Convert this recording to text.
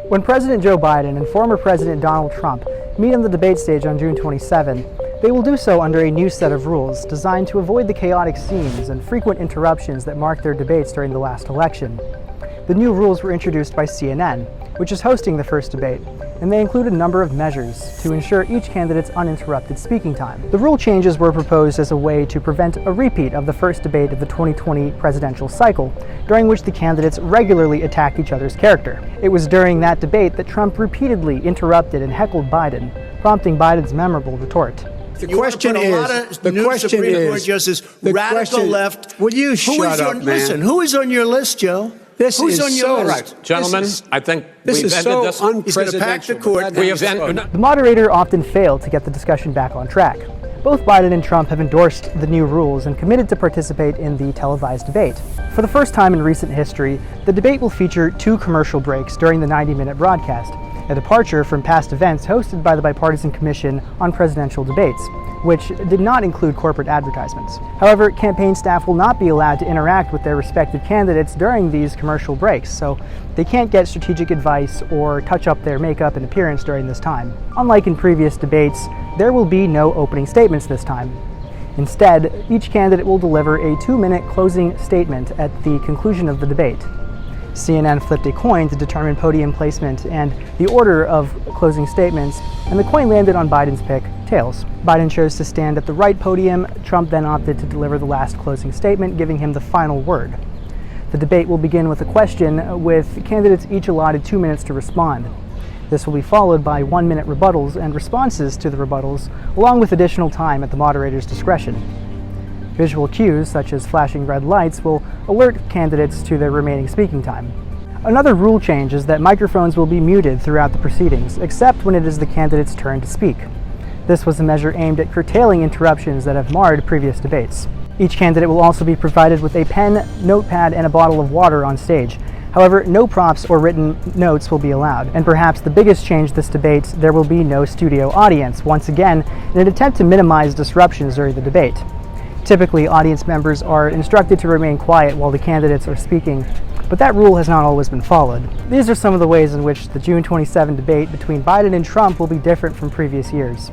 When President Joe Biden and former President Donald Trump meet on the debate stage on June 27, they will do so under a new set of rules designed to avoid the chaotic scenes and frequent interruptions that marked their debates during the last election. The new rules were introduced by CNN, which is hosting the first debate, and they include a number of measures to ensure each candidate's uninterrupted speaking time. The rule changes were proposed as a way to prevent a repeat of the first debate of the 2020 presidential cycle, during which the candidates regularly attacked each other's character. It was during that debate that Trump repeatedly interrupted and heckled Biden, prompting Biden's memorable retort. The question is, the radical left. Will you shut up, man? Listen, who is on your list, Joe? Who's on your list? Right, gentlemen, I think this is so unprecedented. He's going to pack the court. The moderator often failed to get the discussion back on track. Both Biden and Trump have endorsed the new rules and committed to participate in the televised debate. For the first time in recent history, the debate will feature 2 commercial breaks during the 90-minute broadcast, a departure from past events hosted by the Bipartisan Commission on Presidential Debates, which did not include corporate advertisements. However, campaign staff will not be allowed to interact with their respective candidates during these commercial breaks, so they can't get strategic advice or touch up their makeup and appearance during this time. Unlike in previous debates, there will be no opening statements this time. Instead, each candidate will deliver a 2-minute closing statement at the conclusion of the debate. CNN flipped a coin to determine podium placement and the order of closing statements, and the coin landed on Biden's pick, tails. Biden chose to stand at the right podium. Trump then opted to deliver the last closing statement, giving him the final word. The debate will begin with a question, with candidates each allotted 2 minutes to respond. This will be followed by 1-minute rebuttals and responses to the rebuttals, along with additional time at the moderator's discretion. Visual cues, such as flashing red lights, will alert candidates to their remaining speaking time. Another rule change is that microphones will be muted throughout the proceedings, except when it is the candidate's turn to speak. This was a measure aimed at curtailing interruptions that have marred previous debates. Each candidate will also be provided with a pen, notepad, and a bottle of water on stage. However, no props or written notes will be allowed. And perhaps the biggest change this debate, there will be no studio audience, once again, in an attempt to minimize disruptions during the debate. Typically, audience members are instructed to remain quiet while the candidates are speaking, but that rule has not always been followed. These are some of the ways in which the June 27 debate between Biden and Trump will be different from previous years.